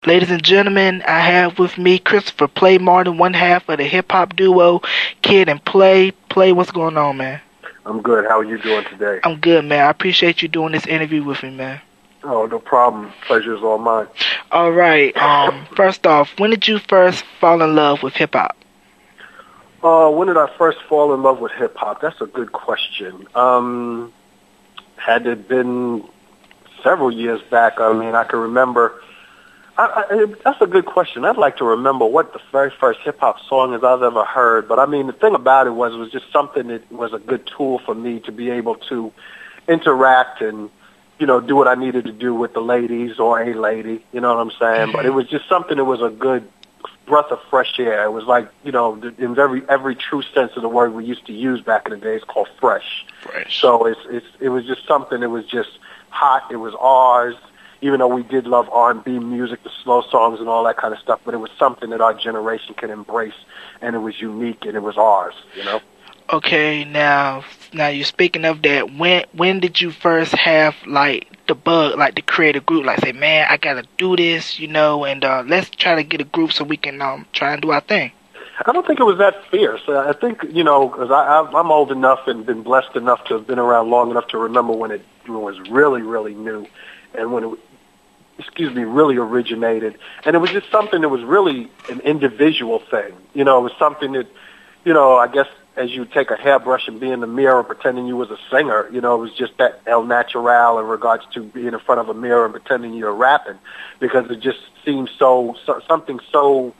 Ladies and gentlemen, I have with me Christopher Play Martin, one half of the hip-hop duo Kid and Play. Play, what's going on, man? I'm good. How are you doing today? I'm good, man. I appreciate you doing this interview with me, man. Oh, no problem. Pleasure's all mine. All right. First off, when did you first fall in love with hip-hop? When did I first fall in love with hip-hop? That's a good question. Had it been several years back, I mean, I can remember. That's a good question. I'd like to remember what the very first hip-hop song is I've ever heard. But, I mean, the thing about it was just something that was a good tool for me to be able to interact and, you know, do what I needed to do with the ladies or a lady, you know what I'm saying? But it was just something that was a good breath of fresh air. It was like, you know, in every true sense of the word we used to use back in the days called fresh. So it was just something that was just hot. It was ours. Even though we did love R&B music, the slow songs and all that kind of stuff, but it was something that our generation could embrace, and it was unique, and it was ours, you know? Okay, now you're speaking of that. When did you first have, like, the bug, like, to create a group? Like, say, man, I got to do this, you know, and let's try to get a group so we can try and do our thing. I don't think it was that fierce. I think, you know, because I'm old enough and been blessed enough to have been around long enough to remember when it was really, really new, and when it really originated. And it was just something that was really an individual thing. You know, it was something that, you know, I guess as you take a hairbrush and be in the mirror pretending you was a singer, you know, it was just that el natural in regards to being in front of a mirror and pretending you're rapping, because it just seems something so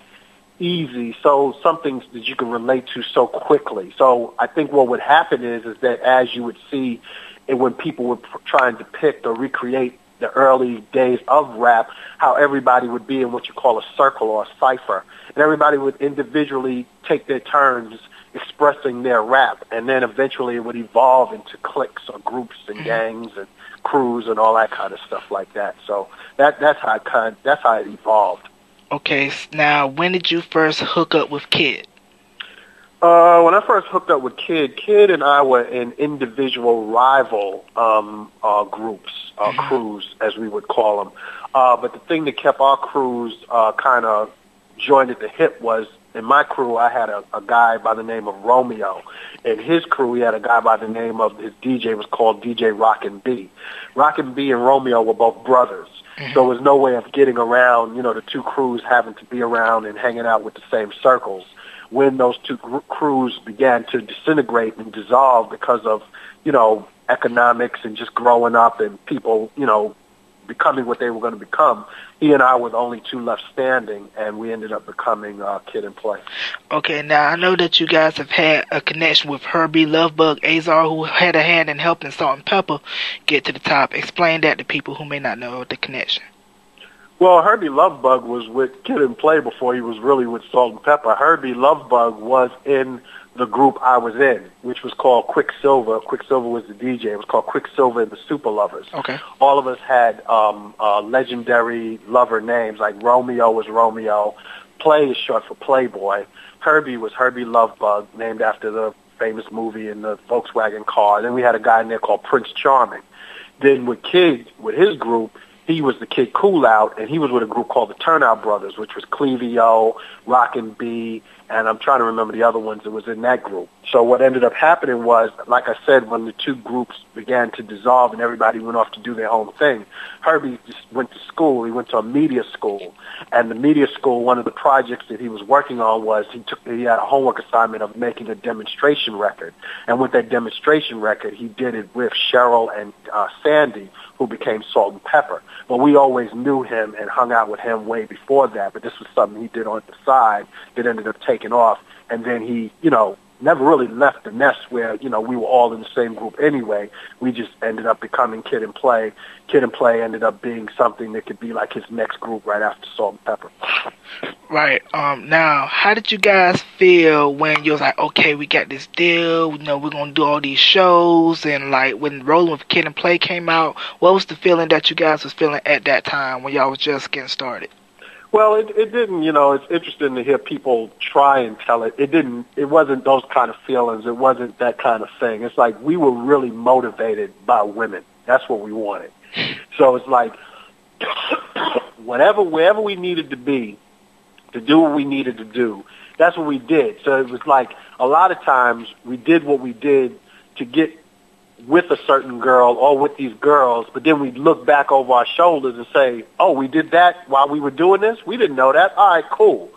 easy, so something that you can relate to so quickly. So I think what would happen is that as you would see it when people were trying to depict or recreate the early days of rap, how everybody would be in what you call a circle or a cipher. And everybody would individually take their turns expressing their rap. And then eventually it would evolve into cliques or groups and gangs and crews and all that kind of stuff like that. So that's how it evolved. Okay, now when did you first hook up with Kid? When I first hooked up with Kid and I were in individual rival groups, crews, as we would call them. But the thing that kept our crews kind of joined at the hip was, in my crew, I had a guy by the name of Romeo. In his crew, he had a guy by the name of, his DJ was called DJ Rockin' B. Rockin' B and Romeo were both brothers. So there was no way of getting around, you know, the two crews having to be around and hanging out with the same circles. When those two crews began to disintegrate and dissolve because of, you know, economics and just growing up and people, you know, becoming what they were going to become, he and I were the only two left standing, and we ended up becoming Kid and Play. Okay, now I know that you guys have had a connection with Herbie Lovebug Azar, who had a hand in helping Salt and Pepper get to the top. Explain that to people who may not know the connection. Well, Herbie Lovebug was with Kid and Play before he was really with Salt and Pepper. Herbie Lovebug was in the group I was in, which was called Quicksilver. Quicksilver was the DJ. It was called Quicksilver and the Super Lovers. Okay. All of us had legendary lover names, like Romeo was Romeo. Play is short for Playboy. Herbie was Herbie Lovebug, named after the famous movie in the Volkswagen car. Then we had a guy in there called Prince Charming. Then with Kid, with his group, he was the Kid Cool Out, and he was with a group called the Turnout Brothers, which was Clevio, Rockin' B, and I'm trying to remember the other ones that was in that group. So what ended up happening was, like I said, when the two groups began to dissolve and everybody went off to do their own thing, Herbie just went to school. He went to a media school. And the media school, one of the projects that he was working on was he had a homework assignment of making a demonstration record. And with that demonstration record, he did it with Cheryl and Sandy, who became Salt and Pepper. But we always knew him and hung out with him way before that. But this was something he did on the side that ended up taking off. And then he, you know, never really left the nest where, you know, we were all in the same group anyway. We just ended up becoming Kid and Play. Kid and Play ended up being something that could be like his next group right after Salt and Pepper. Right. Now, how did you guys feel when you was like, okay, we got this deal, you know, we're going to do all these shows, and like when Rolling with Kid and Play came out, what was the feeling that you guys was feeling at that time when y'all was just getting started? Well, it didn't, you know, it's interesting to hear people try and tell it. It wasn't those kind of feelings. It wasn't that kind of thing. It's like we were really motivated by women. That's what we wanted. So it's like wherever we needed to be to do what we needed to do, that's what we did. So it was like a lot of times we did what we did to get with a certain girl or with these girls, but then we'd look back over our shoulders and say, oh, we did that while we were doing this? We didn't know that. All right, cool.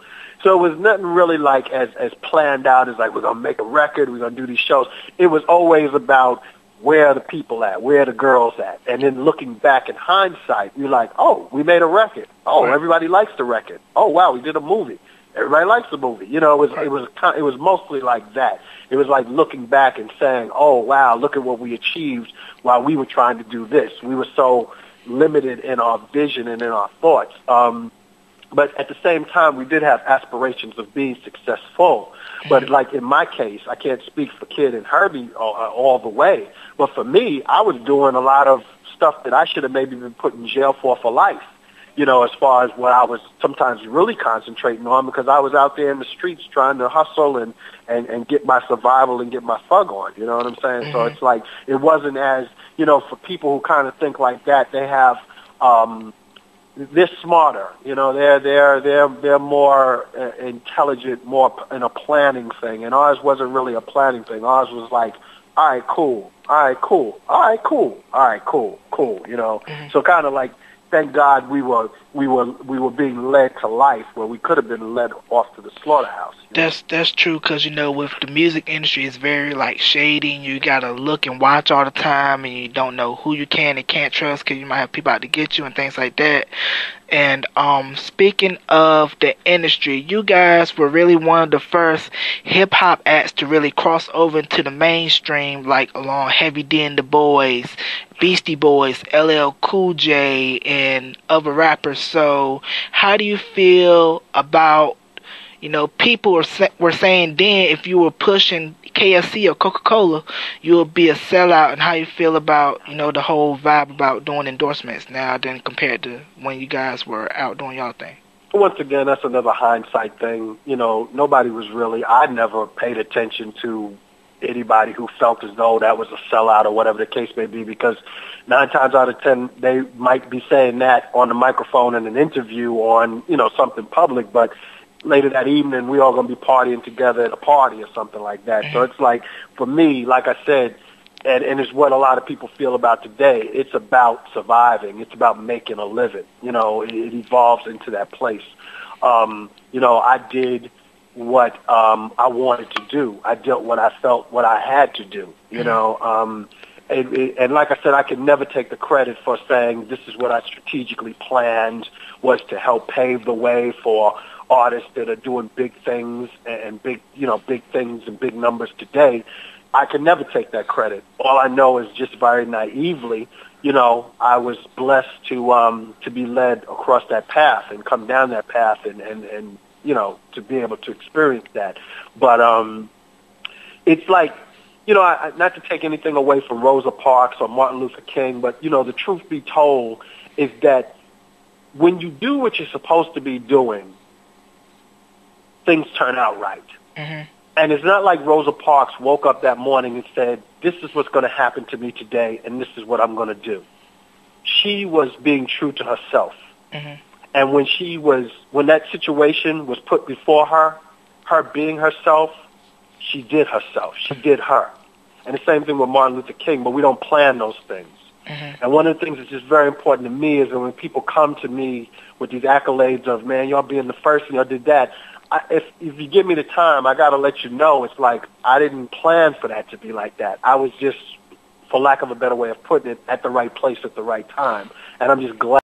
So it was nothing really like as planned out as like we're going to make a record, we're going to do these shows. It was always about where are the people at, where are the girls at. And then looking back in hindsight, we're like, oh, we made a record. Oh, everybody likes the record. Oh, wow, we did a movie. Everybody likes the movie. You know, it was mostly like that. It was like looking back and saying, oh, wow, look at what we achieved while we were trying to do this. We were so limited in our vision and in our thoughts. But at the same time, we did have aspirations of being successful. But like in my case, I can't speak for Kid and Herbie all the way. But for me, I was doing a lot of stuff that I should have maybe been put in jail for life. You know, as far as what I was sometimes really concentrating on, because I was out there in the streets trying to hustle and get my survival and get my thug on. You know what I'm saying? Mm-hmm. So it's like it wasn't as, you know, for people who kind of think like that, they have they're smarter. You know, they're more intelligent, more in a planning thing. And ours wasn't really a planning thing. Ours was like, all right, cool. All right, cool. All right, cool. All right, cool. Cool. You know, so kind of like. Thank God we were being led to life where we could have been led off to the slaughterhouse. That's true, because you know, with the music industry, it's very like shady, and you gotta look and watch all the time, and you don't know who you can and can't trust, because you might have people out to get you and things like that. And speaking of the industry, you guys were really one of the first hip hop acts to really cross over into the mainstream, like along Heavy D and the Boys, Beastie Boys, LL Cool J, and other rappers. So how do you feel about, you know, people were saying then if you were pushing KFC or Coca-Cola, you would be a sellout, and how you feel about, you know, the whole vibe about doing endorsements now than compared to when you guys were out doing y'all thing? Once again, that's another hindsight thing. You know, I never paid attention to anybody who felt as though that was a sellout or whatever the case may be, because 9 times out of 10 they might be saying that on the microphone in an interview on, you know, something public, but later that evening we all going to be partying together at a party or something like that. So it's like, for me, like I said, and it's what a lot of people feel about today, it's about surviving. It's about making a living. You know, it evolves into that place. You know, I did what I wanted to do. I did what I felt what I had to do, you know. And like I said, I can never take the credit for saying this is what I strategically planned was to help pave the way for artists that are doing big things and big things and big numbers today. I can never take that credit. All I know is just very naively, you know, I was blessed to be led across that path and come down that path and you know, to be able to experience that. But it's like, you know, not to take anything away from Rosa Parks or Martin Luther King, but, you know, the truth be told is that when you do what you're supposed to be doing, things turn out right. Mm-hmm. And it's not like Rosa Parks woke up that morning and said, this is what's going to happen to me today, and this is what I'm going to do. She was being true to herself. Mm-hmm. And when that situation was put before her being herself, she did herself. She did her. And the same thing with Martin Luther King, but we don't plan those things. Mm-hmm. And one of the things that's just very important to me is that when people come to me with these accolades of, man, y'all being the first and y'all did that, if you give me the time, I got to let you know it's like I didn't plan for that to be like that. I was just, for lack of a better way of putting it, at the right place at the right time. And I'm just glad